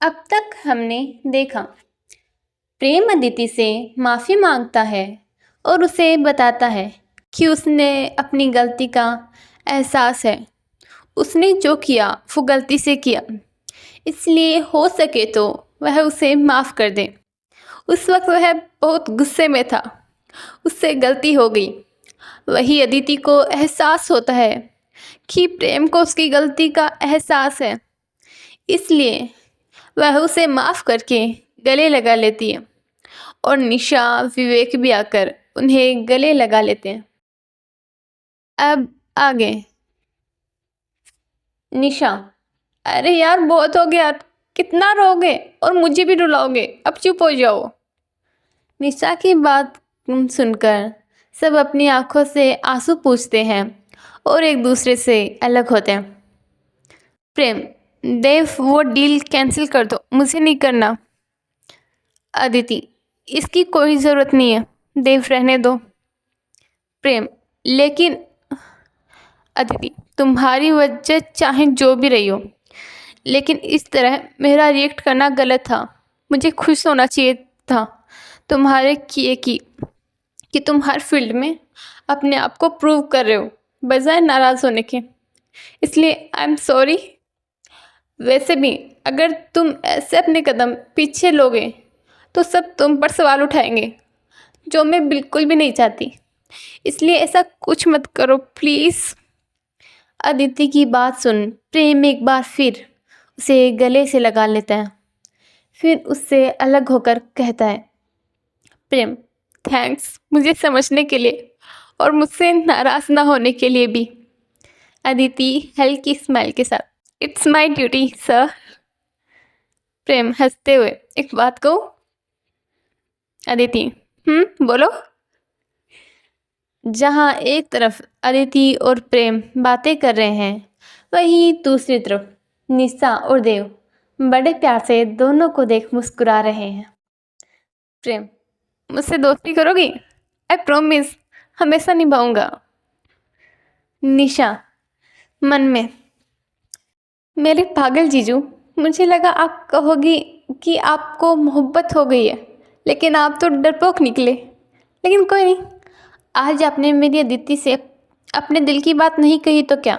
अब तक हमने देखा प्रेम अदिति से माफ़ी मांगता है और उसे बताता है कि उसने अपनी गलती का एहसास है। उसने जो किया वो गलती से किया, इसलिए हो सके तो वह उसे माफ़ कर दे। उस वक्त वह बहुत गुस्से में था, उससे गलती हो गई। वही अदिति को एहसास होता है कि प्रेम को उसकी गलती का एहसास है, इसलिए वह उसे माफ़ करके गले लगा लेती है और निशा विवेक भी आकर उन्हें गले लगा लेते हैं। अब आगे निशा, अरे यार बहुत हो गया, कितना रोगे और मुझे भी रुलाओगे, अब चुप हो जाओ। निशा की बात सुनकर सब अपनी आंखों से आंसू पूछते हैं और एक दूसरे से अलग होते हैं। प्रेम, देव वो डील कैंसिल कर दो, मुझे नहीं करना। अदिति, इसकी कोई ज़रूरत नहीं है, देव रहने दो। प्रेम, लेकिन अदिति, तुम्हारी वजह चाहे जो भी रही हो, लेकिन इस तरह मेरा रिएक्ट करना गलत था। मुझे खुश होना चाहिए था तुम्हारे किए कि तुम हर फील्ड में अपने आप को प्रूव कर रहे हो बजाय नाराज़ होने के, इसलिए आई एम सॉरी। वैसे भी अगर तुम ऐसे अपने कदम पीछे लोगे तो सब तुम पर सवाल उठाएंगे, जो मैं बिल्कुल भी नहीं चाहती, इसलिए ऐसा कुछ मत करो प्लीज़। अदिति की बात सुन प्रेम एक बार फिर उसे गले से लगा लेता है, फिर उससे अलग होकर कहता है, प्रेम थैंक्स मुझे समझने के लिए और मुझसे नाराज़ ना होने के लिए भी। अदिति हल्की स्माइल के साथ, इट्स माई ड्यूटी सर। प्रेम हंसते हुए, एक बात कहूँ? अदिति, बोलो। जहाँ एक तरफ अदिति और प्रेम बातें कर रहे हैं, वहीं दूसरी तरफ निशा और देव बड़े प्यार से दोनों को देख मुस्कुरा रहे हैं। प्रेम, मुझसे दोस्ती करोगी? आई प्रॉमिस हमेशा निभाऊंगा। निशा मन में, मेरे पागल जीजू, मुझे लगा आप कहोगी कि आपको मोहब्बत हो गई है, लेकिन आप तो डरपोक निकले। लेकिन कोई नहीं, आज आपने मेरी अदिति से अपने दिल की बात नहीं कही तो क्या,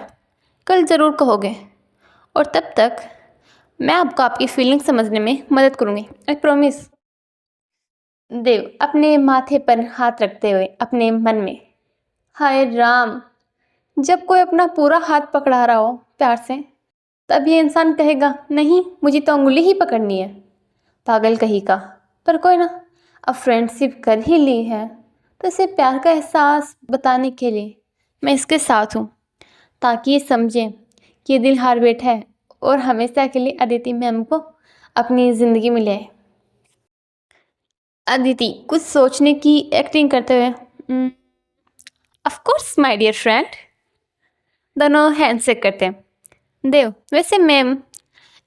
कल ज़रूर कहोगे, और तब तक मैं आपको आपकी फीलिंग समझने में मदद करूँगी, आई प्रॉमिस। देव अपने माथे पर हाथ रखते हुए अपने मन में, हाय राम, जब कोई अपना पूरा हाथ पकड़ा रहा हो प्यार से, तब ये इंसान कहेगा नहीं मुझे तो उंगली ही पकड़नी है, पागल कहीं का। पर कोई ना, अब फ्रेंडशिप कर ही ली है तो इसे प्यार का एहसास बताने के लिए मैं इसके साथ हूँ, ताकि ये समझे कि ये दिल हार बैठा है और हमेशा के लिए अदिति मैम को अपनी ज़िंदगी में ले आए। अदिति कुछ सोचने की एक्टिंग करते हुए, of course my dear friend. दोनों हैंडशेक करते हैं। देव, वैसे मैम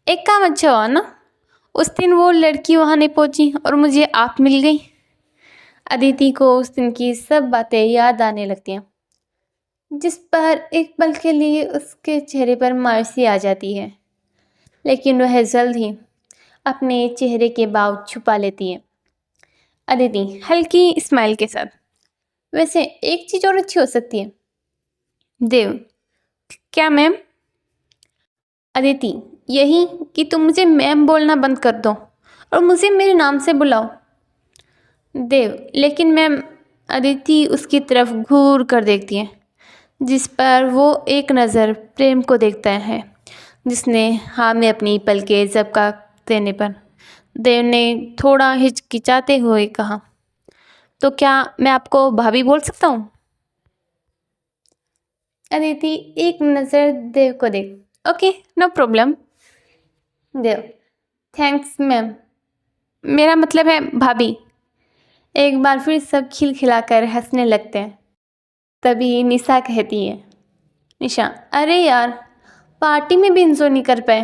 एक काम अच्छा हुआ ना, उस दिन वो लड़की वहाँ नहीं पहुँची और मुझे आप मिल गई। अदिति को उस दिन की सब बातें याद आने लगती हैं, जिस पर एक पल के लिए उसके चेहरे पर मायूसी आ जाती है, लेकिन वह जल्द ही अपने चेहरे के भाव छुपा लेती है। अदिति हल्की स्माइल के साथ, वैसे एक चीज़ और अच्छी हो सकती है। देव, क्या मैम? अदिति, यही कि तुम मुझे मैम बोलना बंद कर दो और मुझे मेरे नाम से बुलाओ। देव, लेकिन मैम। अदिति उसकी तरफ घूर कर देखती है, जिस पर वो एक नज़र प्रेम को देखता है, जिसने हाँ में अपनी पलकें झपका देने पर देव ने थोड़ा हिचकिचाते हुए कहा, तो क्या मैं आपको भाभी बोल सकता हूँ? अदिति एक नज़र देव को देख, ओके नो प्रॉब्लम। देव, थैंक्स मैम, मेरा मतलब है भाभी। एक बार फिर सब खिलखिलाकर हंसने लगते हैं। तभी निशा कहती है, निशा, अरे यार पार्टी में भी इंजॉय नहीं कर पाए,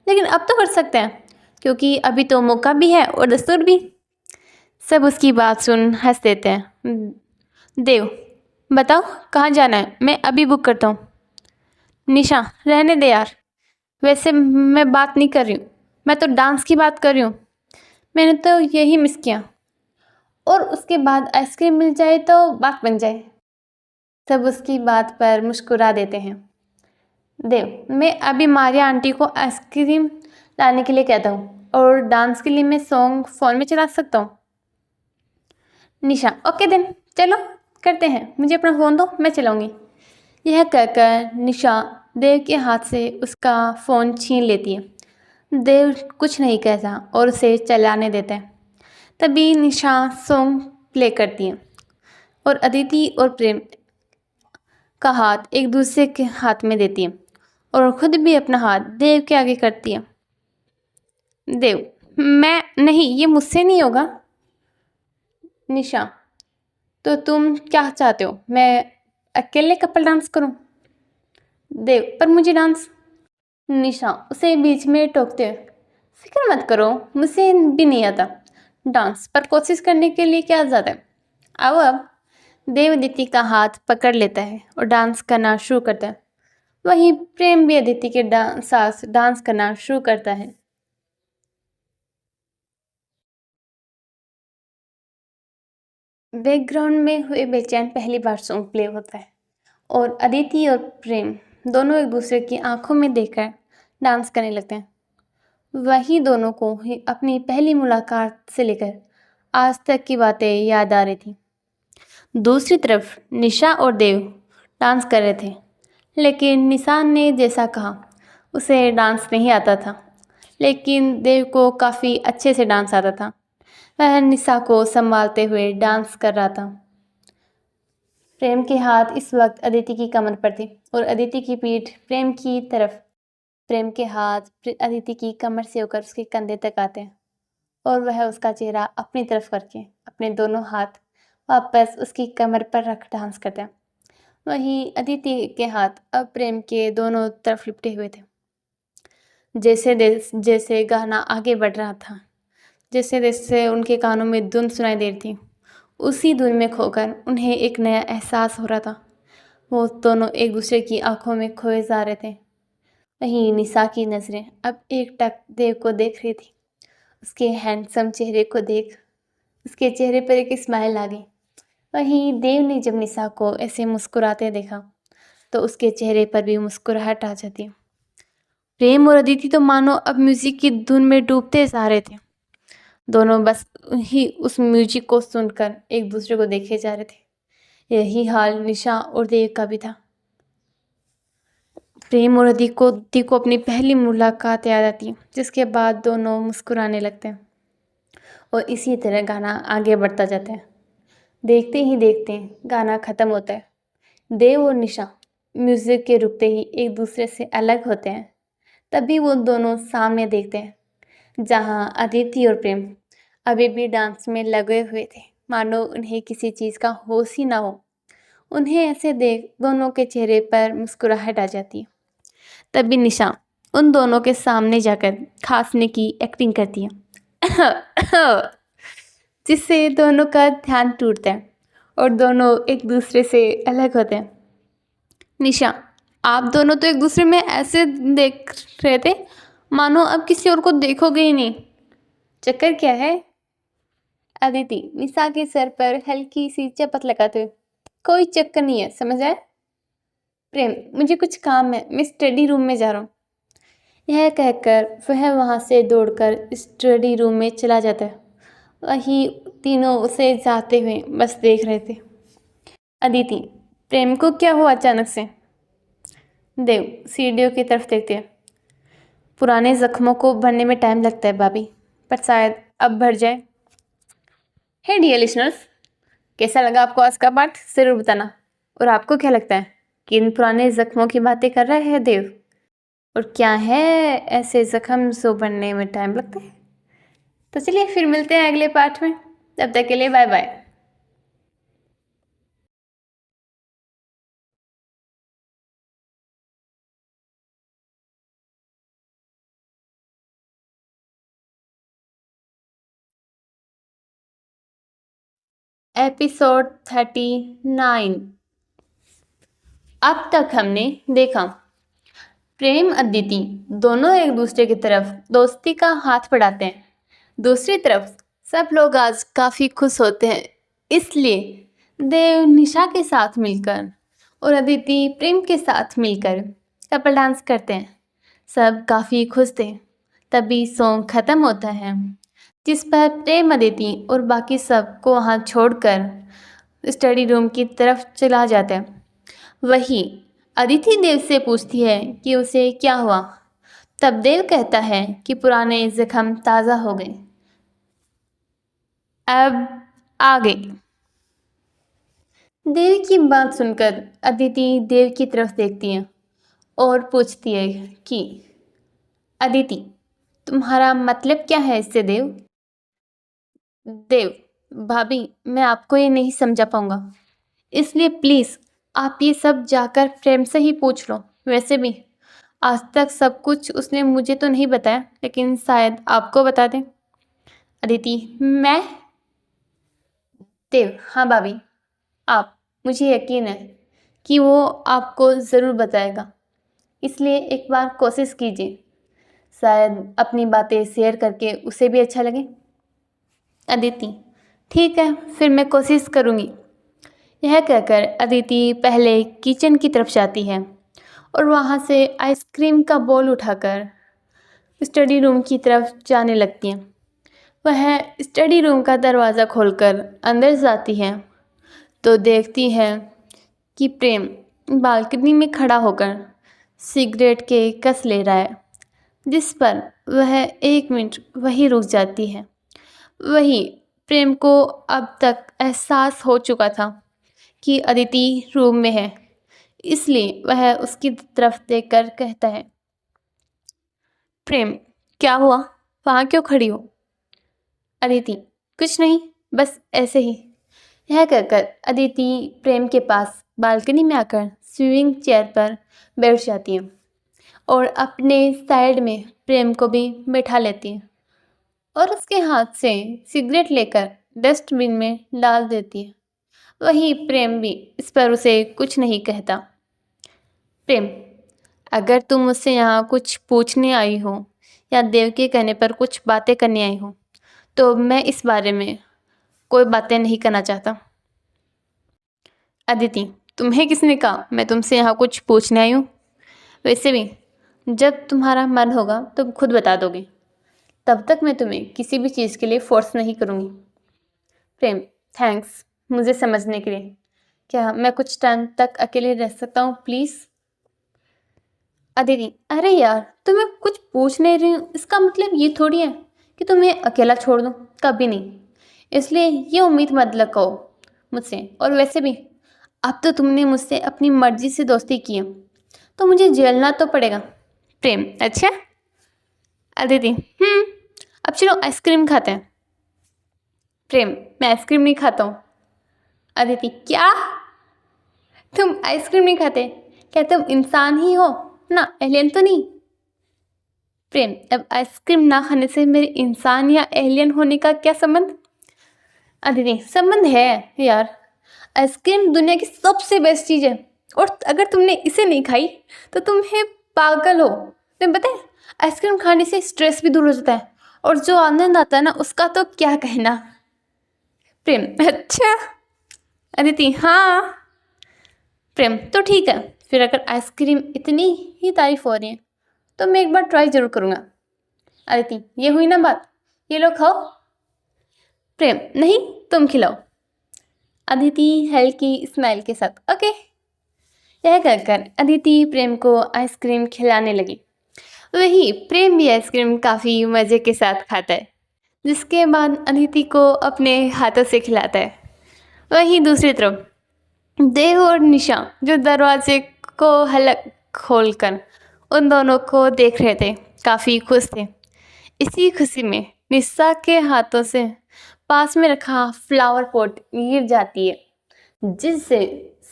लेकिन अब तो कर सकते हैं क्योंकि अभी तो मौका भी है और दस्तूर भी। सब उसकी बात सुन हंस देते हैं। देव, बताओ कहाँ जाना है, मैं अभी बुक करता हूँ। निशा, रहने दे यार, वैसे मैं बात नहीं कर रही हूँ, मैं तो डांस की बात कर रही हूँ। मैंने तो यही मिस किया। और उसके बाद आइसक्रीम मिल जाए तो बात बन जाए। सब उसकी बात पर मुस्कुरा देते हैं। देव, मैं अभी मारिया आंटी को आइसक्रीम लाने के लिए कहता हूँ और डांस के लिए मैं सॉन्ग फ़ोन में चला सकता हूँ। निशा, ओके दिन, चलो करते हैं, मुझे अपना फ़ोन दो, मैं चलाऊँगी। यह कहकर निशा देव के हाथ से उसका फ़ोन छीन लेती है। देव कुछ नहीं कहता और उसे चलाने देता है। तभी निशा सॉन्ग प्ले करती है और अदिति और प्रेम का हाथ एक दूसरे के हाथ में देती है और खुद भी अपना हाथ देव के आगे करती है। देव, मैं नहीं, ये मुझसे नहीं होगा। निशा, तो तुम क्या चाहते हो, मैं अकेले कपल डांस करूं? देव, पर मुझे डांस। निशा उसे बीच में टोकते हुए, फिक्र मत करो, मुझे भी नहीं आता डांस, पर कोशिश करने के लिए क्या ज़्यादा है। आओ अब। देव अदिति का हाथ पकड़ लेता है और डांस करना शुरू करता है। वहीं प्रेम भी अदिति के साथ डांस करना शुरू करता है। बैकग्राउंड में हुए बेचैन पहली बार सॉन्ग प्ले होता है और अदिति और प्रेम दोनों एक दूसरे की आंखों में देखकर डांस करने लगते हैं। वही दोनों को ही अपनी पहली मुलाकात से लेकर आज तक की बातें याद आ रही थी। दूसरी तरफ निशा और देव डांस कर रहे थे, लेकिन निशान ने जैसा कहा उसे डांस नहीं आता था, लेकिन देव को काफ़ी अच्छे से डांस आता था। वह निशा को संभालते हुए डांस कर रहा था। प्रेम के हाथ इस वक्त अदिति की कमर पर थे और अदिति की पीठ प्रेम की तरफ। प्रेम के हाथ अदिति की कमर से होकर उसके कंधे तक आते हैं और वह उसका चेहरा अपनी तरफ करके अपने दोनों हाथ वापस उसकी कमर पर रख डांस करते हैं। वहीं अदिति के हाथ अब प्रेम के दोनों तरफ लिपटे हुए थे। जैसे जैसे गाना आगे बढ़ रहा था, जैसे जैसे उनके कानों में धुन सुनाई दे रही थी, उसी धुन में खोकर उन्हें एक नया एहसास हो रहा था। वो दोनों एक दूसरे की आंखों में खोए जा रहे थे। वहीं निशा की नज़रें अब एकटक देव को देख रही थी। उसके हैंडसम चेहरे को देख उसके चेहरे पर एक स्माइल आ गई। वहीं देव ने जब निशा को ऐसे मुस्कुराते देखा तो उसके चेहरे पर भी मुस्कुराहट आ जाती। प्रेम और अदिति तो मानो अब म्यूजिक की धुन में डूबते जा रहे थे। दोनों बस ही उस म्यूजिक को सुनकर एक दूसरे को देखे जा रहे थे। यही हाल निशा और देव का भी था। प्रेम और अदिति को अपनी पहली मुलाकात याद आती है, जिसके बाद दोनों मुस्कुराने लगते हैं और इसी तरह गाना आगे बढ़ता जाता है। देखते ही देखते गाना ख़त्म होता है। देव और निशा म्यूज़िक के रुकते ही एक दूसरे से अलग होते हैं। तभी वो दोनों सामने देखते हैं, जहाँ अदिति और प्रेम अभी भी डांस में लगे हुए थे, मानो उन्हें किसी चीज़ का होश ही ना हो। उन्हें ऐसे देख दोनों के चेहरे पर मुस्कुराहट आ जाती है। तभी निशा उन दोनों के सामने जाकर खांसने की एक्टिंग करती है जिससे दोनों का ध्यान टूटता है और दोनों एक दूसरे से अलग होते हैं। निशा, आप दोनों तो एक दूसरे में ऐसे देख रहे थे मानो अब किसी और को देखोगे ही नहीं। चक्कर क्या है? अदिति निशा के सर पर हल्की सी चपत लगाते हुए, कोई चक्कर नहीं है, समझ आए? प्रेम, मुझे कुछ काम है, मैं स्टडी रूम में जा रहा हूँ। यह कहकर वह वहाँ से दौड़कर स्टडी रूम में चला जाता है। वहीं तीनों उसे जाते हुए बस देख रहे थे। अदिति, प्रेम को क्या हुआ अचानक से? देव सीढ़ियों की तरफ देखते हैं। पुराने जख्मों को भरने में टाइम लगता है भाभी, पर शायद अब भर जाए। हे डियर लिसनर्स, कैसा लगा आपको आज का पाठ, ज़रूर बताना। और आपको क्या लगता है कि इन पुराने जख्मों की बातें कर रहे हैं देव? और क्या है ऐसे जख्म जो भरने में टाइम लगता है? तो चलिए फिर मिलते हैं अगले पाठ में। तब तक के लिए बाय बाय। एपिसोड 39। अब तक हमने देखा प्रेम अदिति दोनों एक दूसरे की तरफ दोस्ती का हाथ बढ़ाते हैं। दूसरी तरफ सब लोग आज काफ़ी खुश होते हैं, इसलिए देव निशा के साथ मिलकर और अदिति प्रेम के साथ मिलकर कपल डांस करते हैं। सब काफ़ी खुश थे। तभी सॉन्ग ख़त्म होता है, जिस पर प्रेम अदिति और बाकी सब को वहाँ छोड़कर स्टडी रूम की तरफ चला जाता है। वही अदिति देव से पूछती है कि उसे क्या हुआ। तब देव कहता है कि पुराने जख्म ताज़ा हो गए, अब आगे। देव की बात सुनकर अदिति देव की तरफ देखती है और पूछती है कि अदिति, तुम्हारा मतलब क्या है इससे देव? देव, भाभी मैं आपको ये नहीं समझा पाऊंगा, इसलिए प्लीज़ आप ये सब जाकर प्रेम से ही पूछ लो। वैसे भी आज तक सब कुछ उसने मुझे तो नहीं बताया, लेकिन शायद आपको बता दें। अदिति, मैं? देव, हाँ भाभी, आप, मुझे यकीन है कि वो आपको ज़रूर बताएगा, इसलिए एक बार कोशिश कीजिए, शायद अपनी बातें शेयर करके उसे भी अच्छा लगे। अदिति, ठीक है, फिर मैं कोशिश करूँगी। यह कहकर अदिति पहले किचन की तरफ जाती है और वहाँ से आइसक्रीम का बोल उठाकर स्टडी रूम की तरफ जाने लगती है। वह स्टडी रूम का दरवाज़ा खोलकर अंदर जाती है तो देखती है कि प्रेम बालकनी में खड़ा होकर सिगरेट के कस ले रहा है, जिस पर वह 1 मिनट वहीं रुक जाती है। वही प्रेम को अब तक एहसास हो चुका था कि अदिति रूम में है, इसलिए वह उसकी तरफ देखकर कहता है, प्रेम क्या हुआ, वहाँ क्यों खड़ी हो? अदिति, कुछ नहीं, बस ऐसे ही। यह कहकर अदिति प्रेम के पास बालकनी में आकर स्विंग चेयर पर बैठ जाती है और अपने साइड में प्रेम को भी बैठा लेती है और उसके हाथ से सिगरेट लेकर डस्टबिन में डाल देती है। वही प्रेम भी इस पर उसे कुछ नहीं कहता। प्रेम, अगर तुम मुझसे यहाँ कुछ पूछने आई हो या देव के कहने पर कुछ बातें करने आई हो, तो मैं इस बारे में कोई बातें नहीं करना चाहता। अदिति, तुम्हें किसने कहा मैं तुमसे यहाँ कुछ पूछने आई हूँ? वैसे भी जब तुम्हारा मन होगा तुम खुद बता दोगे, तब तक मैं तुम्हें किसी भी चीज़ के लिए फोर्स नहीं करूँगी। प्रेम, थैंक्स मुझे समझने के लिए। क्या मैं कुछ टाइम तक अकेले रह सकता हूँ प्लीज़? अदिति, अरे यार, तुम्हें कुछ पूछ नहीं रही हूँ इसका मतलब ये थोड़ी है कि तुम्हें अकेला छोड़ दूँ, कभी नहीं। इसलिए ये उम्मीद मत लगाओ मुझसे, और वैसे भी अब तो तुमने मुझसे अपनी मर्जी से दोस्ती की है तो मुझे झेलना तो पड़ेगा। प्रेम, अच्छा। अदिति, अब चलो आइसक्रीम खाते हैं। प्रेम, मैं आइसक्रीम नहीं खाता हूँ। अदिति, क्या तुम आइसक्रीम नहीं खाते? क्या तुम इंसान ही हो ना, एलियन तो नहीं? प्रेम, अब आइसक्रीम ना खाने से मेरे इंसान या एलियन होने का क्या संबंध? अदिति, संबंध है यार, आइसक्रीम दुनिया की सबसे बेस्ट चीज़ है और अगर तुमने इसे नहीं खाई तो तुम्हें पागल हो। तुम्हें पता है आइसक्रीम खाने से स्ट्रेस भी दूर हो जाता है और जो आनंद आता है ना उसका तो क्या कहना। प्रेम, अच्छा। अदिति, हाँ। प्रेम, तो ठीक है, फिर अगर आइसक्रीम इतनी ही तारीफ हो रही है तो मैं एक बार ट्राई जरूर करूँगा। अदिति, ये हुई ना बात, ये लो खाओ। प्रेम, नहीं, तुम खिलाओ। अदिति हल्की स्माइल के साथ ओके। यह कहकर अदिति प्रेम को आइसक्रीम खिलाने लगी। वही प्रेम भी आइसक्रीम काफ़ी मज़े के साथ खाता है, जिसके बाद अदिति को अपने हाथों से खिलाता है। वहीं दूसरी तरफ देव और निशा जो दरवाजे को हलक खोलकर उन दोनों को देख रहे थे, काफ़ी खुश थे। इसी खुशी में निशा के हाथों से पास में रखा फ्लावर पॉट गिर जाती है, जिससे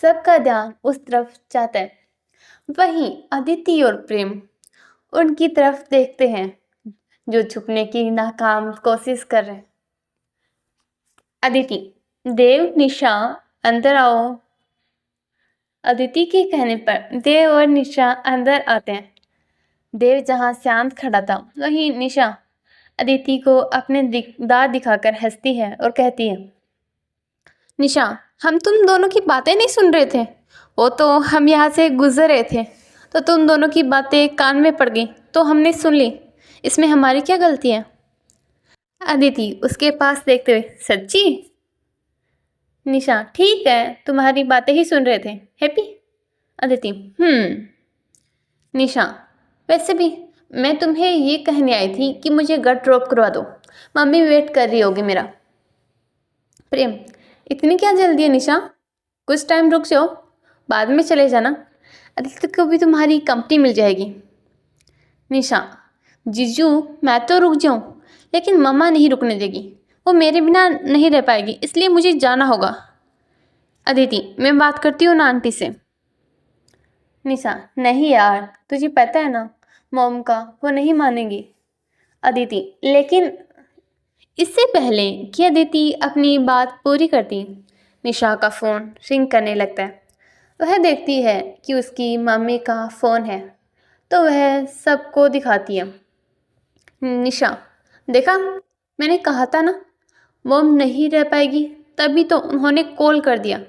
सबका ध्यान उस तरफ जाता है। वहीं अदिति और प्रेम उनकी तरफ देखते हैं जो छुपने की नाकाम कोशिश कर रहे हैं। अदिति, देव, निशा अंदर आओ। अदिति के कहने पर देव और निशा अंदर आते हैं। देव जहाँ शांत खड़ा था वहीं निशा अदिति को अपने दांत दिखाकर हंसती है और कहती है, निशा हम तुम दोनों की बातें नहीं सुन रहे थे, वो तो हम यहाँ से गुजर रहे थे तो तुम दोनों की बातें कान में पड़ गई तो हमने सुन ली, इसमें हमारी क्या गलती है। अदिति उसके पास देखते हुए, सच्ची? निशा, ठीक है तुम्हारी बातें ही सुन रहे थे। हैप्पी? अदिति, निशा, वैसे भी मैं तुम्हें ये कहने आई थी कि मुझे घर ड्रॉप करवा दो, मम्मी वेट कर रही होगी मेरा। प्रेम, इतनी क्या जल्दी है निशा, कुछ टाइम रुक जाओ, बाद में चले जाना, अदिति को भी तुम्हारी कंपनी मिल जाएगी। निशा, जीजू मैं तो रुक जाऊँ लेकिन मम्मा नहीं रुकने देगी, वो मेरे बिना नहीं रह पाएगी, इसलिए मुझे जाना होगा। अदिति, मैं बात करती हूँ ना आंटी से। निशा, नहीं यार, तुझे पता है ना मॉम का, वो नहीं मानेंगी। अदिति, लेकिन इससे पहले कि अदिति अपनी बात पूरी करती, निशा का फ़ोन रिंग करने लगता है। वह देखती है कि उसकी मम्मी का फ़ोन है तो वह सबको दिखाती है। निशा, देखा, मैंने कहा था ना मॉम नहीं रह पाएगी, तभी तो उन्होंने कॉल कर दिया।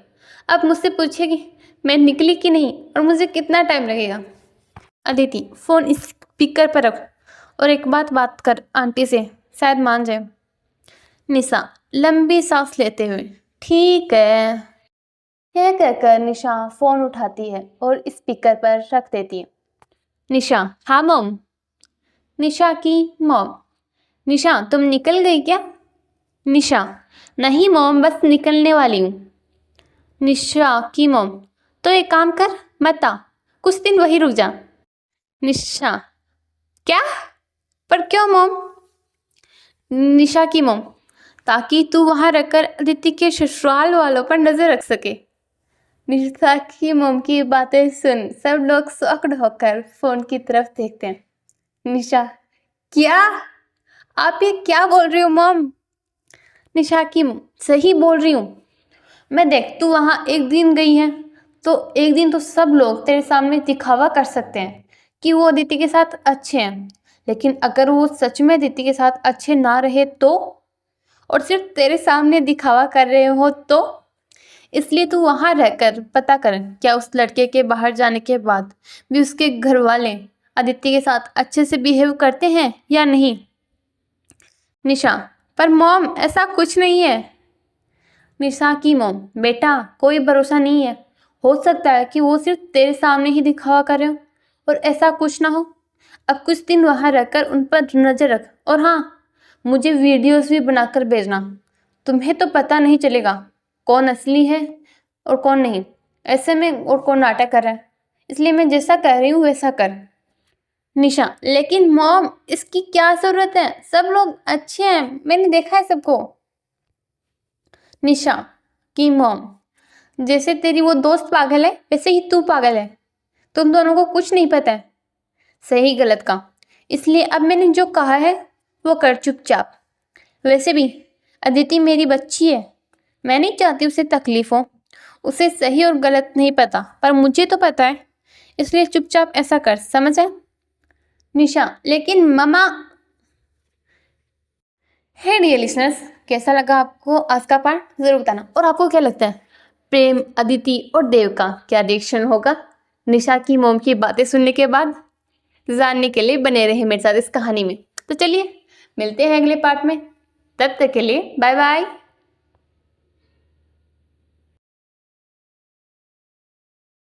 अब मुझसे पूछेगी मैं निकली कि नहीं और मुझे कितना टाइम लगेगा। अदिति, फ़ोन स्पीकर पर रख और एक बात कर आंटी से, शायद मान जाए। निशा लंबी सांस लेते हुए, ठीक है, यह कहकर निशा फ़ोन उठाती है और स्पीकर पर रख देती है। निशा, हाँ मॉम। निशा की मॉम, निशा तुम निकल गई क्या? निशा, नहीं मॉम, बस निकलने वाली हूँ। निशा की मॉम, तो एक काम कर, मत आ, कुछ दिन वहीं रुक जा। निशा, क्या? पर क्यों मॉम? निशा की मॉम, ताकि तू वहाँ रखकर अदिति के ससुराल वालों पर नज़र रख सके। निशा की मॉम की बातें सुन सब लोग शॉक्ड होकर फ़ोन की तरफ देखते हैं। निशा, क्या? आप ये क्या बोल रही हो मॉम? निशा की मॉम, सही बोल रही हूँ मैं, देख तू वहाँ एक दिन गई है तो एक दिन तो सब लोग तेरे सामने दिखावा कर सकते हैं कि वो अदिति के साथ अच्छे हैं, लेकिन अगर वो सच में अदिति के साथ अच्छे ना रहे तो, और सिर्फ तेरे सामने दिखावा कर रहे हो तो, इसलिए तू वहाँ रहकर पता कर क्या उस लड़के के बाहर जाने के बाद भी उसके घर वाले अदिति के साथ अच्छे से बिहेव करते हैं या नहीं। निशा, पर मॉम ऐसा कुछ नहीं है। निशा की मॉम, बेटा कोई भरोसा नहीं है, हो सकता है कि वो सिर्फ तेरे सामने ही दिखावा कर रहे हो और ऐसा कुछ ना हो। अब कुछ दिन वहाँ रहकर उन पर नज़र रख, और हाँ, मुझे वीडियोस भी बनाकर भेजना, तुम्हें तो पता नहीं चलेगा कौन असली है और कौन नहीं, ऐसे में और कौन नाटक कर रहा है, इसलिए मैं जैसा कह रही हूँ वैसा कर। निशा, लेकिन मॉम इसकी क्या ज़रूरत है, सब लोग अच्छे हैं, मैंने देखा है सबको। निशा की मॉम, जैसे तेरी वो दोस्त पागल है वैसे ही तू पागल है, तुम दोनों को कुछ नहीं पता है सही गलत का, इसलिए अब मैंने जो कहा है वो कर चुपचाप। वैसे भी अदिति मेरी बच्ची है, मैं नहीं चाहती उसे तकलीफ हो, उसे सही और गलत नहीं पता पर मुझे तो पता है, इसलिए चुपचाप ऐसा कर, समझ है? निशा, लेकिन मम्मा। हे डियर लिसनर्स, कैसा लगा आपको आज का पार्ट, ज़रूर बताना। और आपको क्या लगता है प्रेम, अदिति और देव का क्या रिएक्शन होगा निशा की मॉम की बातें सुनने के बाद? जानने के लिए बने रहे मेरे साथ इस कहानी में। तो चलिए मिलते हैं अगले पार्ट में, तब तक के लिए बाय बाय।